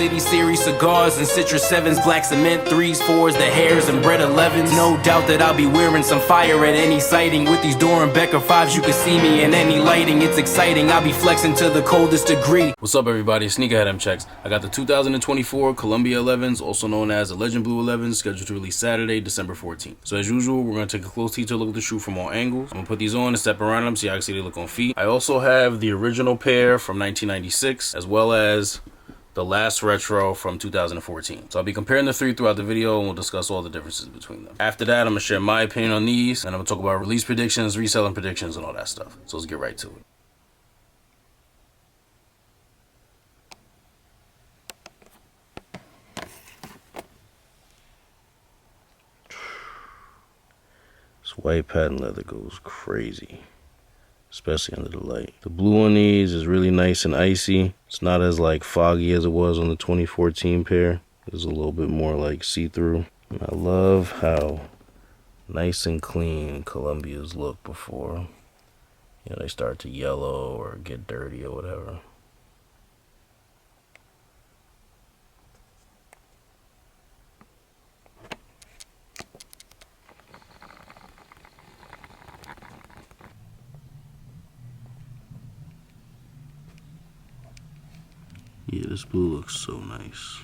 City series cigars and Citrus 7s, black cement 3s, 4s, the hairs and bread 11s. No doubt that I'll be wearing some fire at any sighting. With these Dorenbecker 5s, you can see me in any lighting. It's exciting, I'll be flexing to the coldest degree. What's up, everybody? Sneakerhead M Checks. I got the 2024 Columbia 11s, also known as the Legend Blue 11s, scheduled to release Saturday, December 14th. So as usual, we're going to take a close detailed look at the shoe from all angles. I'm going to put these on and step around them, see how I can see they look on feet. I also have the original pair from 1996, as well as the last retro from 2014. So I'll be comparing the three throughout the video, and we'll discuss all the differences between them. After that, I'm going to share my opinion on these, and I'm going to talk about release predictions, reselling predictions, and all that stuff. So let's get right to it. This white patent leather goes crazy, especially under the light. The blue on these is really nice and icy. It's not as like foggy as it was on the 2014 pair. It's a little bit more like see-through. And I love how nice and clean Columbia's look before, you know, they start to yellow or get dirty or whatever. Yeah, this blue looks so nice.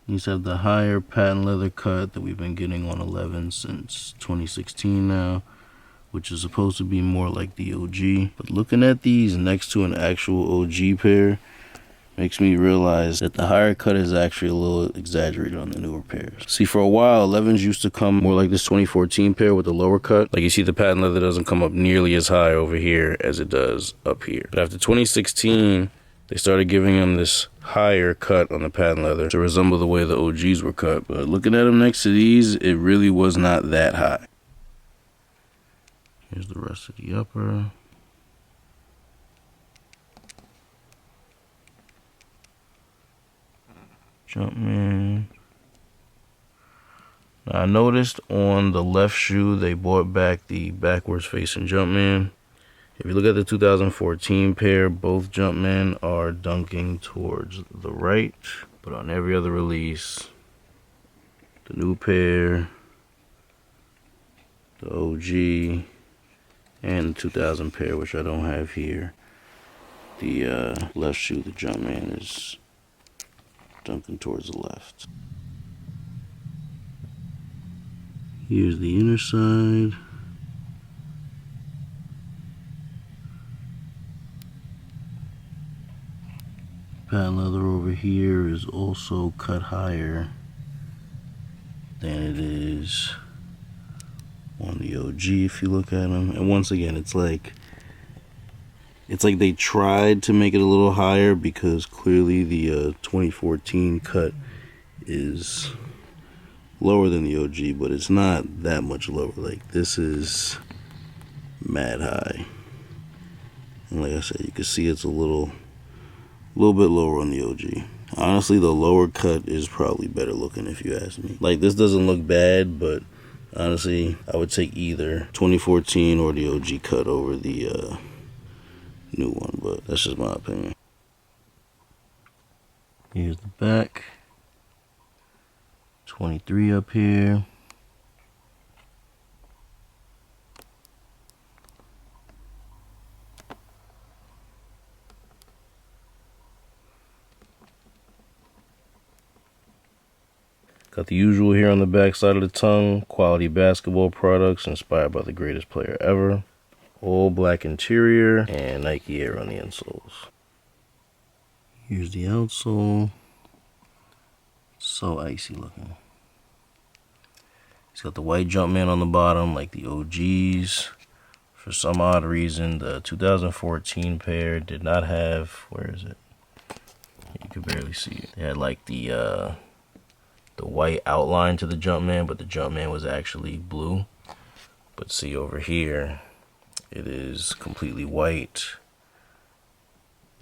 These have the higher patent leather cut that we've been getting on 11 since 2016 now, which is supposed to be more like the OG. But looking at these next to an actual OG pair makes me realize that the higher cut is actually a little exaggerated on the newer pairs. See, for a while, 11s used to come more like this 2014 pair with the lower cut. Like you see, the patent leather doesn't come up nearly as high over here as it does up here. But after 2016, they started giving them this higher cut on the patent leather to resemble the way the OGs were cut. But looking at them next to these, it really was not that high. Here's the rest of the upper. Jumpman. Now I noticed on the left shoe they brought back the backwards facing Jumpman. If you look at the 2014 pair, both Jumpman are dunking towards the right, but on every other release, the new pair, the OG, and the 2000 pair, which I don't have here, the left shoe, the Jumpman, is dunking towards the left. Here's the inner side. Patent leather over here is also cut higher than it is on the OG if you look at them. And once again, it's like they tried to make it a little higher because clearly the 2014 cut is lower than the OG, but it's not that much lower. Like, this is mad high. And like I said, you can see it's a little bit lower on the OG. Honestly, the lower cut is probably better looking if you ask me. Like, this doesn't look bad, but honestly, I would take either 2014 or the OG cut over the new one, but that's just my opinion. Here's the back. 23 up here. Got the usual here on the back side of the tongue. Quality basketball products inspired by the greatest player ever. All black interior and Nike Air on the insoles. Here's the outsole. So icy looking. It's got the white Jumpman on the bottom like the OGs. For some odd reason, the 2014 pair did not have, where is it? You can barely see it. They had like the white outline to the Jumpman, but the Jumpman was actually blue. But see over here, it is completely white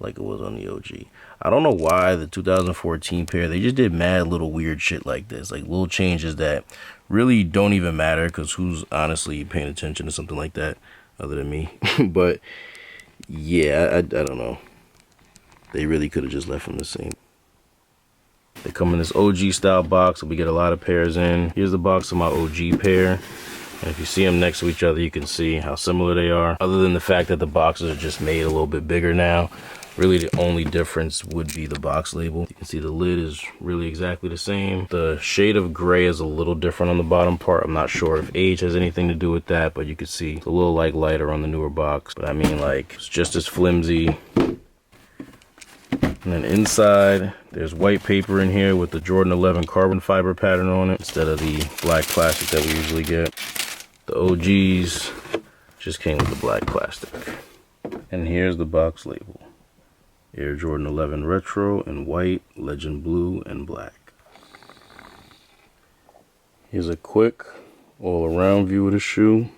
like it was on the OG. I don't know why the 2014 pair, they just did mad little weird shit like this, like little changes that really don't even matter because who's honestly paying attention to something like that. other than me. But yeah, I don't know. They really could have just left them the same. They come in this OG style box, so we get a lot of pairs in. Here's the box of my OG pair. And if you see them next to each other, you can see how similar they are. Other than the fact that the boxes are just made a little bit bigger now. Really the only difference would be the box label. You can see the lid is really exactly the same. The shade of gray is a little different on the bottom part. I'm not sure if age has anything to do with that, but you can see it's a little like lighter on the newer box. But I mean, like, it's just as flimsy. And then inside, there's white paper in here with the Jordan 11 carbon fiber pattern on it instead of the black plastic that we usually get. The OGs just came with the black plastic. And here's the box label. Air Jordan 11 Retro in white, legend blue, and black. Here's a quick all-around view of the shoe.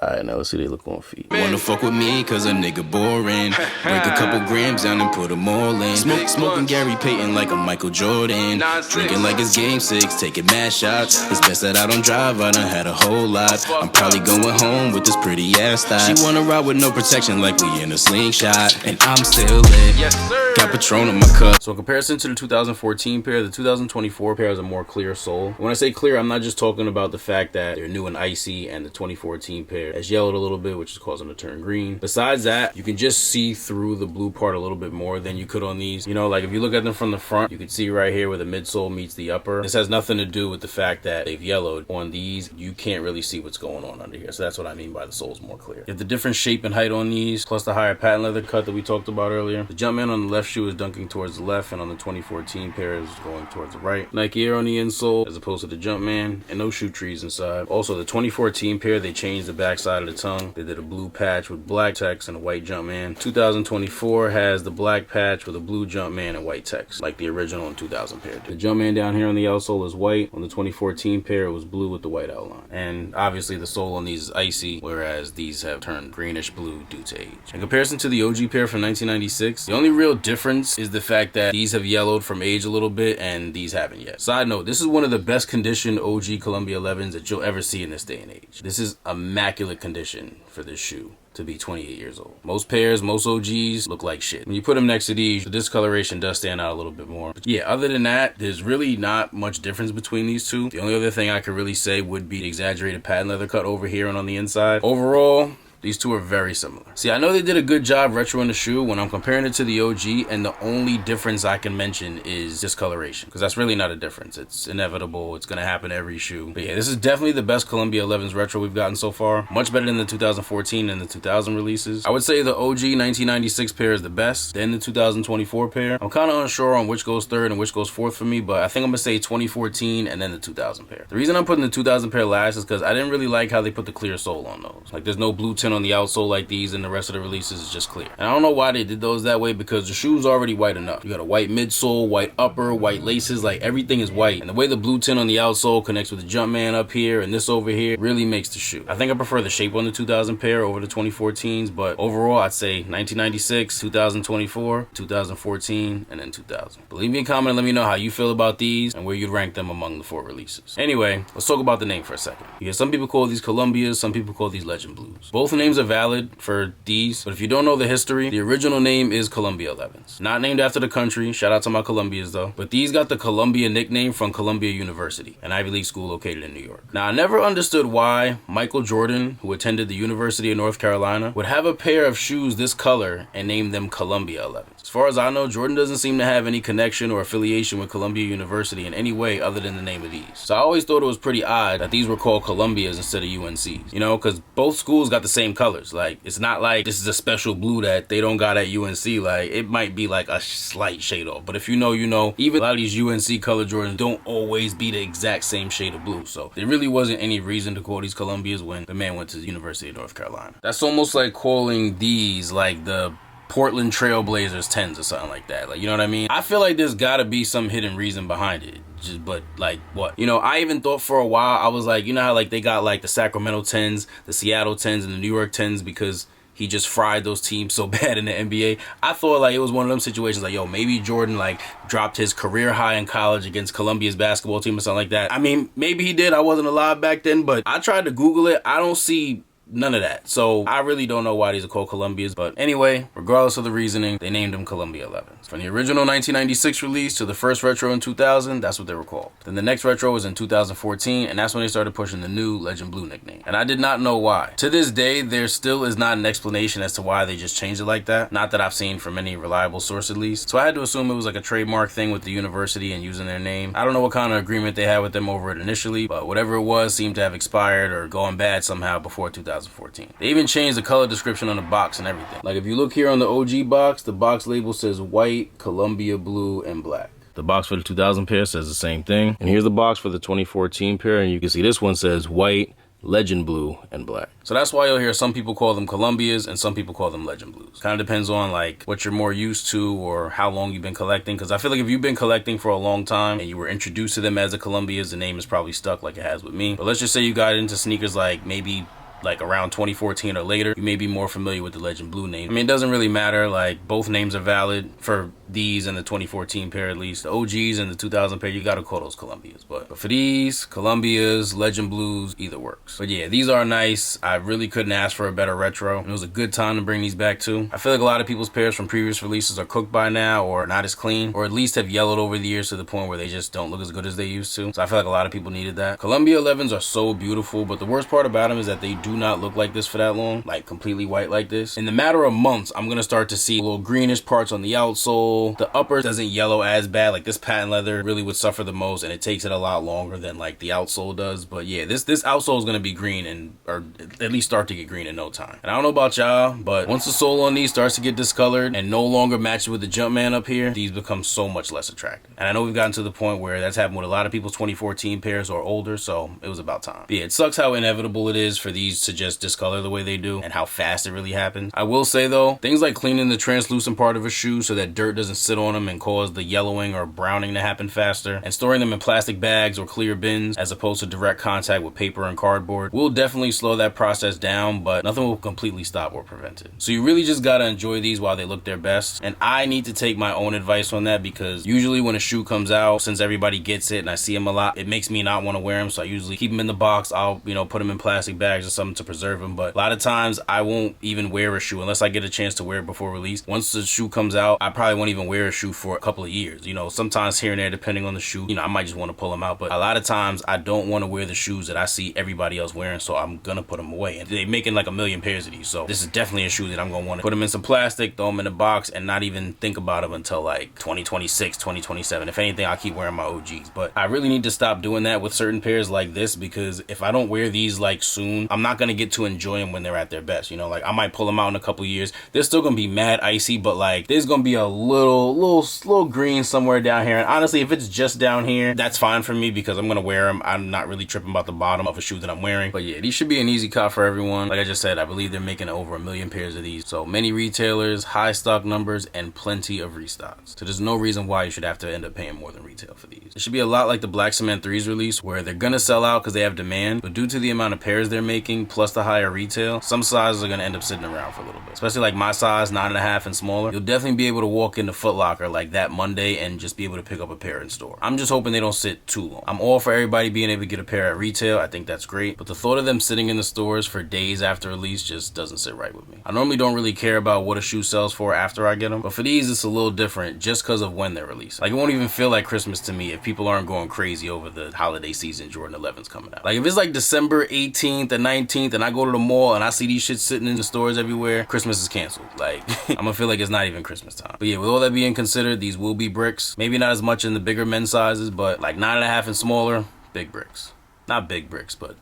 Alright, now let's see they look on feet. Wanna fuck with me cause a nigga boring. Break a couple grams down and put them all in. Smoking Gary Payton like a Michael Jordan. Drinking like it's game 6, taking mad shots. It's best that I don't drive, I done had a whole lot. I'm probably going home with this pretty ass thigh. She wanna ride with no protection like we in a slingshot. And I'm still lit. Yes, sir. Got Patron in my cup. So in comparison to the 2014 pair, the 2024 pair has a more clear sole. When I say clear, I'm not just talking about the fact that they're new and icy and the 2014 pair has yellowed a little bit, which is causing them to turn green. Besides that, you can just see through the blue part a little bit more than you could on these. You know, like if you look at them from the front, you can see right here where the midsole meets the upper. This has nothing to do with the fact that they've yellowed. On these, you can't really see what's going on under here. So that's what I mean by the sole's more clear. You have the different shape and height on these, plus the higher patent leather cut that we talked about earlier. The Jumpman on the left shoe is dunking towards the left, and on the 2014 pair is going towards the right. Nike Air on the insole as opposed to the Jumpman, and no shoe trees inside. Also, the 2014 pair, they changed the backside of the tongue. They did a blue patch with black text and a white Jumpman. 2024 has the black patch with a blue Jumpman and white text, like the original in 2000 pair. The Jumpman down here on the outsole is white. On the 2014 pair, it was blue with the white outline. And obviously the sole on these is icy, whereas these have turned greenish blue due to age. In comparison to the OG pair from 1996, the only real difference is the fact that these have yellowed from age a little bit and these haven't yet. Side note, this is one of the best conditioned OG Columbia 11s that you'll ever see in this day and age. This is immaculate condition for this shoe to be 28 years old. Most pairs, most OGs look like shit. When you put them next to these, the discoloration does stand out a little bit more. But yeah, other than that, there's really not much difference between these two. The only other thing I could really say would be the exaggerated patent leather cut over here and on the inside. Overall, these two are very similar. See, I know they did a good job retroing the shoe when I'm comparing it to the OG, and the only difference I can mention is discoloration, because that's really not a difference. It's inevitable. It's going to happen every shoe. But yeah, this is definitely the best Columbia 11s retro we've gotten so far. Much better than the 2014 and the 2000 releases. I would say the OG 1996 pair is the best, then the 2024 pair. I'm kind of unsure on which goes third and which goes fourth for me, but I think I'm going to say 2014 and then the 2000 pair. The reason I'm putting the 2000 pair last is because I didn't really like how they put the clear sole on those. Like, there's no blue tint on the outsole like these, and the rest of the releases is just clear. And I don't know why they did those that way, because the shoe's already white enough. You got a white midsole, white upper, white laces, like everything is white. And the way the blue tint on the outsole connects with the Jumpman up here and this over here really makes the shoe. I think I prefer the shape on the 2000 pair over the 2014s, but overall I'd say 1996, 2024, 2014, and then 2000. But leave me a comment and let me know how you feel about these and where you'd rank them among the 4 releases. Anyway, let's talk about the name for a second. Because some people call these Columbias, some people call these Legend Blues. Both names are valid for these, but if you don't know the history, the original name is Columbia 11s. Not named after the country, shout out to my Columbias though, but these got the Columbia nickname from Columbia University, an Ivy League school located in New York. Now, I never understood why Michael Jordan, who attended the University of North Carolina, would have a pair of shoes this color and name them Columbia 11s. As far as I know, Jordan doesn't seem to have any connection or affiliation with Columbia University in any way other than the name of these. So I always thought it was pretty odd that these were called Columbias instead of UNCs, you know, because both schools got the same colors. Like, it's not like this is a special blue that they don't got at UNC. Like, it might be like a slight shade off, but if you know, you know. Even a lot of these UNC color Jordans don't always be the exact same shade of blue, so there really wasn't any reason to call these Columbias when the man went to the University of North Carolina. That's almost like calling these like the Portland Trailblazers 10s or something like that. Like, you know what I mean? I feel like there's gotta be some hidden reason behind it. But like, what? You know, I even thought for a while, I was like, you know how like they got like the Sacramento 10s, the Seattle 10s, and the New York 10s because he just fried those teams so bad in the NBA. I thought like it was one of them situations like, yo, maybe Jordan like dropped his career high in college against Columbia's basketball team or something like that. I mean, maybe he did. I wasn't alive back then, but I tried to Google it. I don't see none of that. So I really don't know why these are called Columbias. But anyway, regardless of the reasoning, they named them Columbia 11s. From the original 1996 release to the first retro in 2000, that's what they were called. Then the next retro was in 2014, and that's when they started pushing the new Legend Blue nickname. And I did not know why. To this day, there still is not an explanation as to why they just changed it like that. Not that I've seen from any reliable source at least. So I had to assume it was like a trademark thing with the university and using their name. I don't know what kind of agreement they had with them over it initially, but whatever it was seemed to have expired or gone bad somehow before 2014. They even changed the color description on the box and everything. Like if you look here on the OG box, the box label says white, Columbia blue, and black. The box for the 2000 pair says the same thing. And here's the box for the 2014 pair, and you can see this one says white, Legend Blue, and black. So that's why you'll hear some people call them Columbias and some people call them Legend Blues. Kind of depends on like what you're more used to or how long you've been collecting. Because I feel like if you've been collecting for a long time and you were introduced to them as a Columbias, the name is probably stuck like it has with me. But let's just say you got into sneakers like maybe like around 2014 or later, you may be more familiar with the Legend Blue name. I mean, it doesn't really matter. Like both names are valid for these and the 2014 pair at least. The OGs and the 2000 pair, you gotta call those Columbias. But for these, Columbias, Legend Blues, either works. But yeah, these are nice. I really couldn't ask for a better retro. And it was a good time to bring these back too. I feel like a lot of people's pairs from previous releases are cooked by now or not as clean, or at least have yellowed over the years to the point where they just don't look as good as they used to. So I feel like a lot of people needed that. Columbia 11s are so beautiful, but the worst part about them is that they do not look like this for that long, like completely white like this. In the matter of months, I'm gonna start to see little greenish parts on the outsole. The upper doesn't yellow as bad. Like this patent leather really would suffer the most, and it takes it a lot longer than like the outsole does. But yeah, this outsole is gonna be green and or at least start to get green in no time. And I don't know about y'all, but once the sole on these starts to get discolored and no longer matches with the Jumpman up here, these become so much less attractive. And I know we've gotten to the point where that's happened with a lot of people's 2014 pairs or older, so it was about time. But yeah, it sucks how inevitable it is for these to just discolor the way they do and how fast it really happens. I will say though, things like cleaning the translucent part of a shoe so that dirt doesn't sit on them and cause the yellowing or browning to happen faster, and storing them in plastic bags or clear bins as opposed to direct contact with paper and cardboard will definitely slow that process down, but nothing will completely stop or prevent it. So you really just gotta enjoy these while they look their best. And I need to take my own advice on that, because usually when a shoe comes out, since everybody gets it and I see them a lot, it makes me not want to wear them. So I usually keep them in the box. I'll, put them in plastic bags or something to preserve them. But a lot of times I won't even wear a shoe unless I get a chance to wear it before release. Once the shoe comes out, I probably won't even wear a shoe for a couple of years. Sometimes here and there, depending on the shoe, I might just want to pull them out. But a lot of times I don't want to wear the shoes that I see everybody else wearing, so I'm gonna put them away. And they're making like a million pairs of these, so this is definitely a shoe that I'm gonna want to put them in some plastic, throw them in a box, and not even think about them until like 2026, 2027. If anything, I'll keep wearing my OGs. But I really need to stop doing that with certain pairs like this, because if I don't wear these like soon, I'm not gonna get to enjoy them when they're at their best. Like I might pull them out in a couple years. They're still gonna be mad icy, but like there's gonna be a little green somewhere down here. And honestly, if it's just down here, that's fine for me because I'm gonna wear them. I'm not really tripping about the bottom of a shoe that I'm wearing. But yeah, these should be an easy cop for everyone. Like I just said, I believe they're making over 1 million pairs of these. So many retailers, high stock numbers, and plenty of restocks. So there's no reason why you should have to end up paying more than retail for these. It should be a lot like the Black Cement 3s release, where they're gonna sell out because they have demand, but due to the amount of pairs they're making plus the higher retail, some sizes are gonna end up sitting around for a little bit. Especially like my size, 9.5 and smaller. You'll definitely be able to walk into Foot Locker like that Monday and just be able to pick up a pair in store. I'm just hoping they don't sit too long. I'm all for everybody being able to get a pair at retail. I think that's great, but the thought of them sitting in the stores for days after release just doesn't sit right with me. I normally don't really care about what a shoe sells for after I get them, but for these it's a little different just because of when they're released. Like it won't even feel like Christmas to me if people aren't going crazy over the holiday season Jordan 11s coming out. Like if it's like December 18th and 19th and I go to the mall and I see these shits sitting in the stores everywhere, Christmas is canceled. Like I'm gonna feel like it's not even Christmas time. But yeah, with all that being considered, these will be bricks. Maybe not as much in the bigger men's sizes, but like 9.5 and smaller, big bricks. Not big bricks, but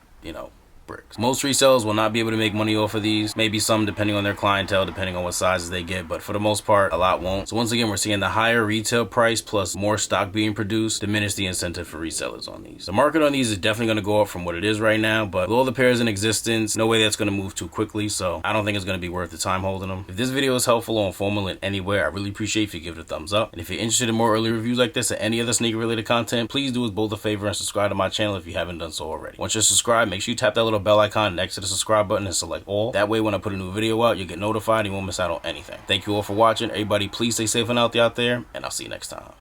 bricks. Most resellers will not be able to make money off of these. Maybe some depending on their clientele, depending on what sizes they get, but for the most part, a lot won't. So once again, we're seeing the higher retail price plus more stock being produced diminish the incentive for resellers on these. The market on these is definitely going to go up from what it is right now, but with all the pairs in existence, no way that's going to move too quickly, so I don't think it's going to be worth the time holding them. If this video is helpful or informative in any way, I really appreciate if you give it a thumbs up. And if you're interested in more early reviews like this or any other sneaker related content, please do us both a favor and subscribe to my channel if you haven't done so already. Once you're subscribed, make sure you tap that little bell icon next to the subscribe button and select all. That way when I put a new video out, you get notified and you won't miss out on anything. Thank you all for watching. Everybody, please stay safe and healthy out there, and I'll see you next time.